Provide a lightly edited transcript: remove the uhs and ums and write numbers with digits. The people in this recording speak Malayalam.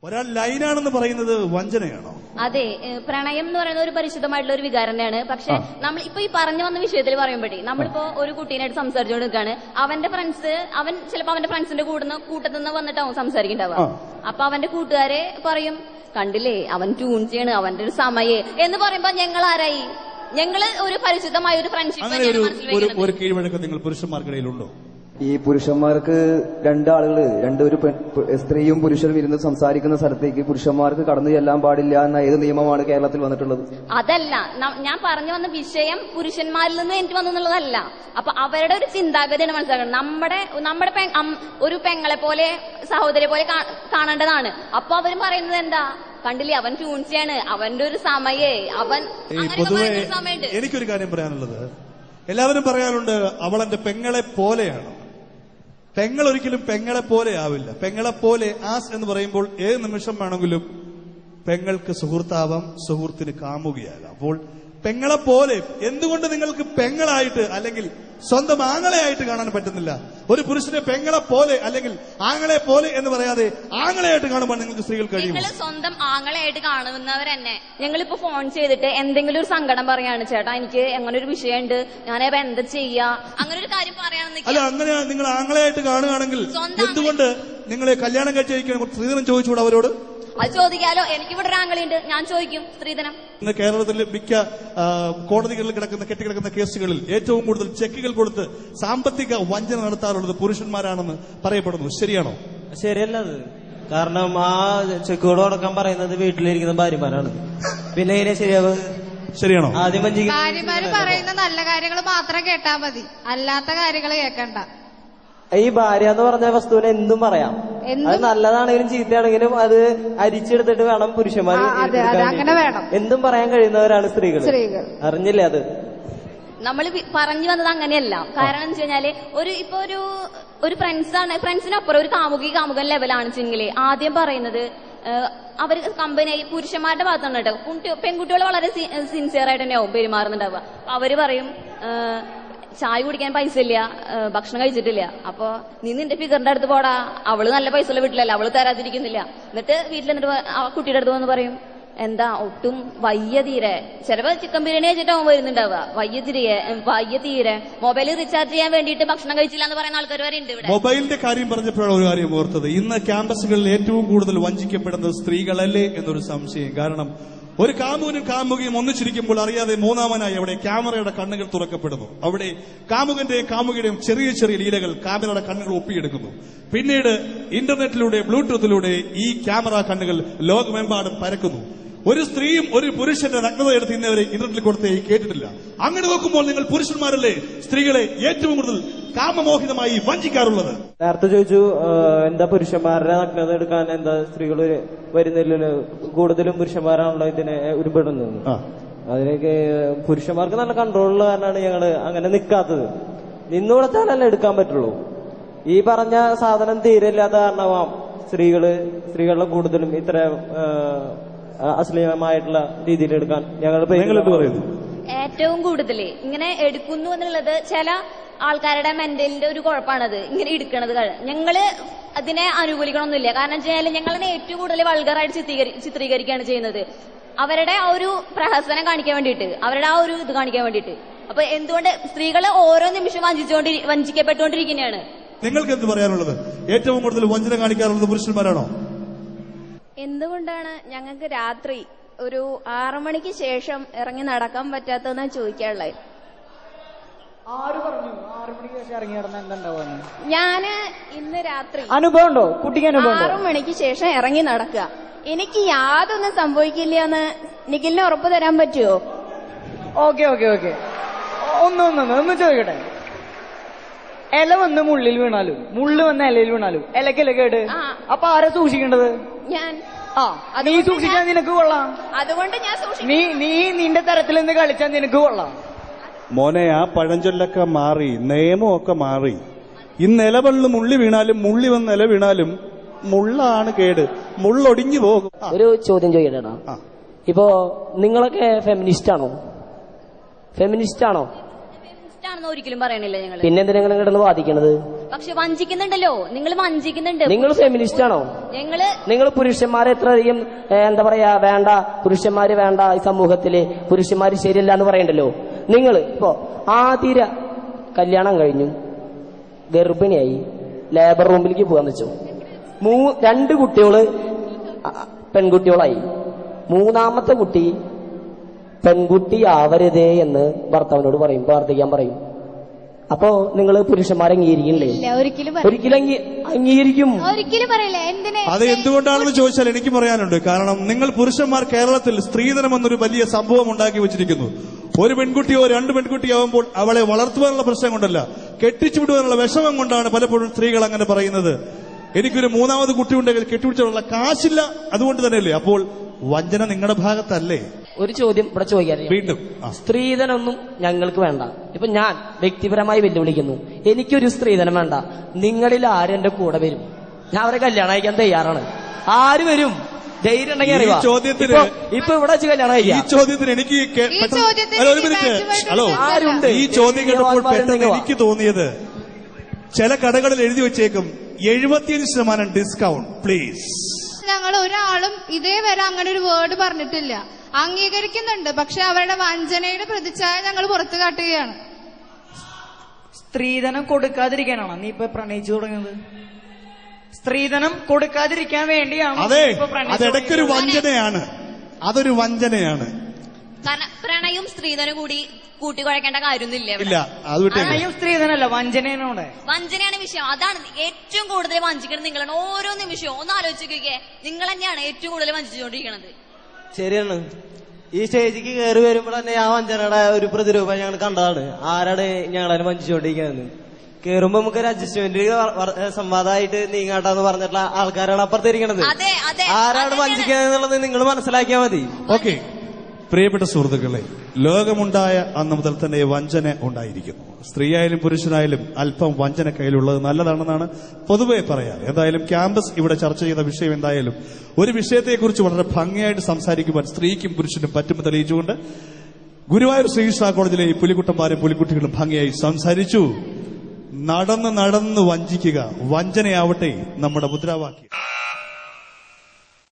ഒരാൾ ലൈനാണെന്ന് പറയുന്നത് വഞ്ചനയാണോ? അതെ, പ്രണയം എന്ന് പറയുന്നത് ഒരു പരിശുദ്ധമായിട്ടുള്ള ഒരു വികാരം തന്നെയാണ്. പക്ഷെ നമ്മൾ ഇപ്പൊ ഈ പറഞ്ഞു വന്ന വിഷയത്തിൽ പറയുമ്പോഴേ നമ്മളിപ്പോ ഒരു കുട്ടീനായിട്ട് സംസാരിച്ചുകൊണ്ട് നിൽക്കുകയാണ്. അവൻ ചിലപ്പോ അവന്റെ ഫ്രണ്ട്സിന്റെ കൂട്ടത്തിൽ നിന്ന് വന്നിട്ടാവും സംസാരിക്കുന്നുണ്ടാവുക. അപ്പൊ അവന്റെ കൂട്ടുകാരെ പറയും, കണ്ടില്ലേ അവൻ ട്യൂൺ ചെയ്യണ്, അവന്റെ ഒരു സമയേ എന്ന് പറയുമ്പോ ഞങ്ങൾ ആരായി? ഞങ്ങള് ഒരു പരിശുദ്ധമായ ഒരു ഫ്രണ്ട്ഷിപ്പ്. ഒരു കീഴ്വഴക്കം നിങ്ങൾ പുരുഷന്മാർക്കിടയിലുണ്ടോ? ഈ പുരുഷന്മാർക്ക് ഒരു സ്ത്രീയും പുരുഷനും ഇരുന്ന് സംസാരിക്കുന്ന സ്ഥലത്തേക്ക് പുരുഷന്മാർക്ക് കടന്നു ചെല്ലാൻ പാടില്ല എന്ന ഏത് നിയമമാണ് കേരളത്തിൽ വന്നിട്ടുള്ളത്? അതല്ല ഞാൻ പറഞ്ഞു വന്ന വിഷയം പുരുഷന്മാരിൽ നിന്ന് എനിക്ക് വന്നുള്ളതല്ല. അപ്പൊ അവരുടെ ഒരു ചിന്താഗതിയാണ് മനസ്സിലാക്കണം. നമ്മുടെ ഒരു പെങ്ങളെ പോലെ സഹോദരിയെ പോലെ കാണേണ്ടതാണ്. അപ്പൊ അവരും പറയുന്നത് എന്താ, കണ്ടില്ലേ അവൻ ട്യൂൺസിയാണ്, അവന്റെ ഒരു സമയേ സമയമുണ്ട്. എനിക്കൊരു കാര്യം പറയാനുള്ളത്, എല്ലാവരും പറയാനുണ്ട് അവളെന്റെ പെങ്ങളെ പോലെയാണ്. പെങ്ങൾ ഒരിക്കലും പെങ്ങളെ പോലെ ആവില്ല. പെങ്ങളെ പോലെ ആസ് എന്ന് പറയുമ്പോൾ ഏത് നിമിഷം വേണമെങ്കിലും പെങ്ങൾക്ക് സുഹൃത്താവാം, സുഹൃത്തിന് കാമുകയാകാം. അപ്പോൾ പെങ്ങളെ പോലെ എന്തുകൊണ്ട് നിങ്ങൾക്ക് പെങ്ങളായിട്ട് അല്ലെങ്കിൽ സ്വന്തം ആങ്ങളെയായിട്ട് കാണാൻ പറ്റുന്നില്ല? ഒരു പുരുഷനെ പെങ്ങളെ പോലെ അല്ലെങ്കിൽ ആങ്ങളെ പോലെ എന്ന് പറയാതെ ആങ്ങളെയായിട്ട് കാണുമ്പോൾ നിങ്ങൾക്ക് സ്ത്രീകൾ കഴിയും. നിങ്ങൾ സ്വന്തം ആങ്ങളെയായിട്ട് കാണുന്നവർ തന്നെ ഞങ്ങളിപ്പോ ഫോൺ ചെയ്തിട്ട് എന്തെങ്കിലും ഒരു സങ്കടം പറയാണ്, ചേട്ടാ എനിക്ക് അങ്ങനെ ഒരു വിഷയമുണ്ട്, ഞാനപ്പോ എന്താ ചെയ്യാ, അങ്ങനെ ഒരു കാര്യം പറയാൻ. അല്ല, അങ്ങനെ നിങ്ങൾ ആങ്ങളെയായിട്ട് കാണുകയാണെങ്കിൽ എന്തുകൊണ്ട് നിങ്ങളെ കല്യാണം കഴിച്ചിരിക്കണം സ്ത്രീധനം ചോദിച്ചുകൂടെ അവരോട്? അത് ചോദിക്കാലോ, എനിക്കിവിടെ ഒരു ആംഗിളുണ്ട്, ഞാൻ ചോദിക്കും സ്ത്രീധനം. ഇന്ന് കേരളത്തിലെ മിക്ക കോടതികളിൽ കെട്ടിക്കിടക്കുന്ന കേസുകളിൽ ഏറ്റവും കൂടുതൽ ചെക്കുകൾ കൊടുത്ത് സാമ്പത്തിക വഞ്ചന നടത്താറുള്ളത് പുരുഷന്മാരാണെന്ന് പറയപ്പെടുന്നു. ശരിയാണോ? ശരിയല്ല അത്. കാരണം ആ ചെക്കുകൾ കൊടുക്കാൻ പറയുന്നത് വീട്ടിലിരിക്കുന്ന ഭാര്യമാരാണ്. പിന്നെ എങ്ങനെ ശരിയാവും? ശരിയാണോ? ആദ്യം ഭാര്യമാര് പറയുന്ന നല്ല കാര്യങ്ങൾ മാത്രം കേട്ടാ മതി, അല്ലാത്ത കാര്യങ്ങൾ കേൾക്കണ്ട. ഈ ഭാര്യ എന്ന് പറഞ്ഞ വസ്തുവിനെ എന്തും പറയാം. അത് നല്ലതാണെങ്കിലും ചീത്തയാണെങ്കിലും അത് അരിച്ചെടുത്തിട്ട് വേണം പുരുഷന്മാർ. അങ്ങനെ വേണം. എന്തും പറയാൻ കഴിയുന്നവരാണ് സ്ത്രീകൾ. അറിഞ്ഞില്ലേ അത്? നമ്മൾ പറഞ്ഞു വന്നത് അങ്ങനെയല്ല. കാരണം എന്ന് വെച്ച് കഴിഞ്ഞാല് ഒരു ഫ്രണ്ട്സിനപ്പുറം ഒരു കാമുകൻ ലെവലാണ് വെച്ചെങ്കില് ആദ്യം പറയുന്നത് അവർ കമ്പനി പുരുഷന്മാരുടെ ഭാഗത്താണ് കേട്ടോ. പെൺകുട്ടികൾ വളരെ സിൻസിയർ ആയിട്ട് തന്നെയാവും പെരുമാറുന്നുണ്ടാവുക. അവര് പറയും, ചായ കുടിക്കാൻ പൈസ ഇല്ല, ഭക്ഷണം കഴിച്ചിട്ടില്ല, അപ്പൊ നീ നിന്റെ ഫിഗറിന്റെ അടുത്ത് പോടാ, അവള് നല്ല പൈസ ഉള്ള വീട്ടിലല്ല, അവള് തരാതിരിക്കുന്നില്ല. എന്നിട്ട് വീട്ടിലെന്നിട്ട് ആ കുട്ടിയുടെ അടുത്ത് വന്ന് പറയും, എന്താ ഒട്ടും വയ്യ തീരെ, ചിലപ്പോ ചിക്കൻ ബിരിയാണി വെച്ചിട്ടാവും വരുന്നുണ്ടാവുക, വയ്യ തീരെ, മൊബൈൽ റീചാർജ് ചെയ്യാൻ വേണ്ടിയിട്ട് ഭക്ഷണം കഴിച്ചില്ല എന്ന് പറയുന്ന ആൾക്കാർ വരെ ഉണ്ട് ഇവിടെ. മൊബൈലിന്റെ കാര്യം പറഞ്ഞപ്പോഴാണ് ഒരു കാര്യം ഓർത്തത്. ഇന്ന് ക്യാമ്പസുകളിൽ ഏറ്റവും കൂടുതൽ വഞ്ചിക്കപ്പെടുന്നത് സ്ത്രീകളല്ലേ എന്നൊരു സംശയം. കാരണം ഒരു കാമുകനും കാമുകയും ഒന്നിച്ചിരിക്കുമ്പോൾ അറിയാതെ മൂന്നാമനായി അവിടെ ക്യാമറയുടെ കണ്ണുകൾ തുറക്കപ്പെടുന്നു. അവിടെ കാമുകയുടെയും ചെറിയ ചെറിയ ലീലകൾ ക്യാമറയുടെ കണ്ണുകൾ ഒപ്പിയെടുക്കുന്നു. പിന്നീട് ഇന്റർനെറ്റിലൂടെ ബ്ലൂടൂത്തിലൂടെ ഈ ക്യാമറ കണ്ണുകൾ ലോകമെമ്പാടും പരക്കുന്നു. ഒരു സ്ത്രീയും ഒരു പുരുഷന്റെ നഗ്നത എടുത്ത് ഇന്നവരെ ഇന്റർനെറ്റിൽ കൊടുത്തേ കേട്ടിട്ടില്ല. അങ്ങനെ നോക്കുമ്പോൾ നിങ്ങൾ പുരുഷന്മാരല്ലേ സ്ത്രീകളെ ഏറ്റവും കൂടുതൽ കാമമോഹിതമായി വഞ്ചിക്കാറുള്ളത്? നേരത്തെ ചോദിച്ചു എന്താ പുരുഷന്മാരുടെ നഗ്നത എടുക്കാൻ എന്താ സ്ത്രീകൾ വരുന്നില്ലല്ലോ, കൂടുതലും പുരുഷന്മാരാണല്ലോ ഇതിനെ ഉരുപ്പെടുന്നത്. അതിനൊക്കെ പുരുഷന്മാർക്ക് നല്ല കൺട്രോളുള്ള കാരണമാണ് ഞങ്ങള് അങ്ങനെ നിൽക്കാത്തത്. നിന്നുകൊടുത്താലല്ലേ എടുക്കാൻ പറ്റുള്ളൂ. ഈ പറഞ്ഞ സാധനം തീരെയില്ലാത്ത കാരണമാം സ്ത്രീകളെ കൂടുതലും ഇത്ര അശ്ലീലമായിട്ടുള്ള രീതിയിൽ എടുക്കാൻ ഞങ്ങൾ പറയുന്നു. ഏറ്റവും കൂടുതൽ ഇങ്ങനെ എടുക്കുന്നു എന്നുള്ളത് ചില ആൾക്കാരുടെ മെന്റലിന്റെ ഒരു കുഴപ്പമാണത്, ഇങ്ങനെ എടുക്കണത്. ഞങ്ങള് അതിനെ അനുകൂലിക്കണമെന്നില്ല. കാരണം വെച്ചാൽ ഞങ്ങളെ ഏറ്റവും കൂടുതൽ വൾഗറായിട്ട് ചിത്രീകരിക്കുകയാണ് ചെയ്യുന്നത്, അവരുടെ ആ ഒരു പ്രഹസനം കാണിക്കാൻ വേണ്ടിയിട്ട്, അവരുടെ ആ ഒരു ഇത് കാണിക്കാൻ വേണ്ടിയിട്ട്. അപ്പൊ എന്തുകൊണ്ട് സ്ത്രീകള് ഓരോ നിമിഷം വഞ്ചിക്കപ്പെട്ടുകൊണ്ടിരിക്കുന്നതാണ്. നിങ്ങൾക്ക് എന്ത് പറയാനുള്ളത്? ഏറ്റവും കൂടുതൽ വഞ്ചന കാണിക്കാറുള്ളത് പുരുഷന്മാരാണോ? എന്തുകൊണ്ടാണ് ഞങ്ങൾക്ക് രാത്രി ഒരു 6 മണിക്ക് ശേഷം ഇറങ്ങി നടക്കാൻ പറ്റാത്തതെന്ന് ചോദിക്കാനുള്ളത്. ആര് പറഞ്ഞു 6 മണിക്ക് ശേഷം ഇറങ്ങി നടന്ന എന്താ? ഞാന് ഇന്ന് രാത്രി അനുഭവം ഉണ്ടോ കുട്ടിക്ക്? 6 മണിക്ക് ശേഷം ഇറങ്ങി നടക്കുക, എനിക്ക് യാതൊന്നും സംഭവിക്കില്ല എന്ന് നിഖിലിന് ഉറപ്പ് തരാൻ പറ്റുമോ? ഓക്കെ ഒന്ന് ചോദിക്കട്ടെ. ഇല വന്ന് മുള്ളിൽ വീണാലും മുള്ളു വന്ന് ഇലയിൽ വീണാലും ഇലക്കില കേട്, അപ്പൊ ആരാ സൂക്ഷിക്കേണ്ടത്? ഞാൻ. നീ സൂക്ഷിക്കാൻ നിനക്ക് കൊള്ളാം. അതുകൊണ്ട് ഞാൻ നീ നിന്റെ തരത്തിൽ നിന്ന് കളിച്ചാൽ നിനക്ക് കൊള്ളാം. മോനെ, ആ പഴഞ്ചൊല്ലൊക്കെ മാറി, നിയമമൊക്കെ മാറി. ഇന്ന് ഇലവെള്ളു മുള്ളി വീണാലും മുള്ളി വന്ന് ഇല വീണാലും മുള്ളാണ് കേട്, മുള്ളൊടിഞ്ഞു പോകും. ഒരു ചോദ്യം ചോദിക്കട്ടാ, ഇപ്പോ നിങ്ങളൊക്കെ ഫെമിനിസ്റ്റ് ആണോ? ഒരിക്കലും പറയണില്ല ഞങ്ങൾ. പിന്നെ എന്തിനാ കിടന്ന് വാദിക്കണത്? പക്ഷെ വഞ്ചിക്കുന്നുണ്ടല്ലോ, നിങ്ങൾ വഞ്ചിക്കുന്നുണ്ട്. നിങ്ങൾ ഫെമിനിസ്റ്റ് ആണോ? നിങ്ങൾ പുരുഷന്മാരെ എത്രയധികം എന്താ പറയാ വേണ്ട, പുരുഷന്മാര് വേണ്ട, ഈ സമൂഹത്തില് പുരുഷന്മാര് ശരിയല്ല എന്ന് പറയണ്ടല്ലോ. നിങ്ങൾ ഇപ്പോ ആതിര കല്യാണം കഴിഞ്ഞു, ഗർഭിണിയായി, ലേബർ റൂമിലേക്ക് പോകാന്ന് വെച്ചു, 2 കുട്ടികള് പെൺകുട്ടികളായി, 3ാമത്തെ കുട്ടി പെൺകുട്ടി ആവരുതേ എന്ന് ഭർത്താവിനോട് പറയും, പ്രാർത്ഥിക്കാൻ പറയും. അപ്പോ നിങ്ങൾ പുരുഷന്മാരെ അംഗീകരിക്കില്ലേ? ഒരിക്കലും അംഗീകരിക്കും. അത് എന്തുകൊണ്ടാണെന്ന് ചോദിച്ചാൽ എനിക്ക് പറയാനുണ്ട്. കാരണം നിങ്ങൾ പുരുഷന്മാർ കേരളത്തിൽ സ്ത്രീധനം എന്നൊരു വലിയ സംഭവം ഉണ്ടാക്കി വെച്ചിരിക്കുന്നു. ഒരു പെൺകുട്ടിയോ 2 പെൺകുട്ടിയാവുമ്പോൾ അവളെ വളർത്തുവാനുള്ള പ്രശ്നം കൊണ്ടല്ല, കെട്ടിച്ചുവിടുവാനുള്ള വിഷമം കൊണ്ടാണ് പലപ്പോഴും സ്ത്രീകൾ അങ്ങനെ പറയുന്നത്. എനിക്കൊരു 3ാമത് കുട്ടി ഉണ്ടെങ്കിൽ കെട്ടിപ്പിടിച്ചുള്ള കാശില്ല, അതുകൊണ്ട് തന്നെയല്ലേ. അപ്പോൾ വഞ്ചന നിങ്ങളുടെ ഭാഗത്തല്ലേ? ഒരു ചോദ്യം ഇവിടെ ചോദിക്കാൻ വീണ്ടും, സ്ത്രീധനൊന്നും ഞങ്ങൾക്ക് വേണ്ട. ഇപ്പൊ ഞാൻ വ്യക്തിപരമായി വെല്ലുവിളിക്കുന്നു, എനിക്കൊരു സ്ത്രീധനം വേണ്ട. നിങ്ങളിൽ ആരും എന്റെ കൂടെ വരും, ഞാൻ അവരെ കല്യാണം കഴിക്കാൻ തയ്യാറാണ്. ആര് വരും? ധൈര്യം ഉണ്ടെങ്കിൽ അറിയാം. ഇപ്പൊ ഇവിടെ വെച്ച് കല്യാണം കഴിക്കാം. ഈ ചോദ്യത്തിന് എനിക്ക് ഒരു മിനിറ്റ്, ഹലോ, ആരുണ്ട്? ഈ ചോദ്യം കേട്ടപ്പോൾ പെട്ടെന്ന് എനിക്ക് തോന്നിയത്, ചില കടകളിൽ എഴുതി വെച്ചേക്കും 75% ഡിസ്കൗണ്ട് പ്ലീസ്. ഞങ്ങൾ ഒരാളും ഇതേവരെ അങ്ങനെ ഒരു വേർഡ് പറഞ്ഞിട്ടില്ല. അംഗീകരിക്കുന്നുണ്ട്, പക്ഷെ അവരുടെ വഞ്ചനയുടെ പ്രതിച്ഛായ ഞങ്ങൾ പുറത്തു കാട്ടുകയാണ്. സ്ത്രീധനം കൊടുക്കാതിരിക്കാനാണോ നീ ഇപ്പൊ പ്രണയിച്ചു തുടങ്ങുന്നത്? സ്ത്രീധനം കൊടുക്കാതിരിക്കാൻ വേണ്ടിയാണ്. അതെ, അതിടയ്ക്കൊരു വഞ്ചനയാണ്, അതൊരു വഞ്ചനയാണ്. കാരണം പ്രണയവും സ്ത്രീധനം കൂടി കൂട്ടിക്കുഴക്കേണ്ട കാര്യമൊന്നുമില്ല. പ്രണയം സ്ത്രീധനല്ല, വഞ്ചനയാണ്. വഞ്ചനയാണ് വിഷയം. അതാണ് ഏറ്റവും കൂടുതൽ വഞ്ചിക്കുന്നത് നിങ്ങളാണ്. ഓരോ നിമിഷവും ഒന്ന് ആലോചിക്കുക, നിങ്ങൾ തന്നെയാണ് ഏറ്റവും കൂടുതൽ വഞ്ചിച്ചുകൊണ്ടിരിക്കുന്നത്. ശരിയാണ്. ഈ സ്റ്റേജിക്ക് കയറി വരുമ്പോൾ തന്നെ ആ വഞ്ചനയുടെ ഒരു പ്രതിരൂപം ഞങ്ങൾ കണ്ടതാണ്. ആരാണ് ഞങ്ങളതിനെ വഞ്ചിച്ചുകൊണ്ടിരിക്കുന്നത്? കേറുമ്പോ നമുക്കൊരു അഡ്ജസ്റ്റ്മെന്റ് സംവാദമായിട്ട് നീങ്ങാട്ടാന്ന് പറഞ്ഞിട്ടുള്ള ആൾക്കാരാണ് അപ്പുറത്തിരിക്കണത്. ആരാണ് വഞ്ചിക്കുന്നത് എന്നുള്ളത് നിങ്ങൾ മനസ്സിലാക്കിയാൽ മതി. ഓക്കെ, പ്രിയപ്പെട്ട സുഹൃത്തുക്കളെ, ലോകമുണ്ടായ അന്ന് മുതൽ തന്നെ വഞ്ചന ഉണ്ടായിരിക്കുന്നു. സ്ത്രീയായാലും പുരുഷനായാലും അല്പം വഞ്ചന കയ്യിലുള്ളത് നല്ലതാണെന്നാണ് പൊതുവെ പറയാറ്. എന്തായാലും ക്യാമ്പസ് ഇവിടെ ചർച്ച ചെയ്ത വിഷയം എന്തായാലും ഒരു വിഷയത്തെക്കുറിച്ച് വളരെ ഭംഗിയായിട്ട് സംസാരിക്കുവാൻ സ്ത്രീക്കും പുരുഷനും പറ്റുമെന്ന് തെളിയിച്ചുകൊണ്ട് ഗുരുവായൂർ ശ്രീകൃഷ്ണ കോളേജിലെ ഈ പുലിക്കുട്ടന്മാരും പുലിക്കുട്ടികളും ഭംഗിയായി സംസാരിച്ചു. നടന്ന് വഞ്ചിക്കുക, വഞ്ചനയാവട്ടെ നമ്മുടെ മുദ്രാവാക്യം.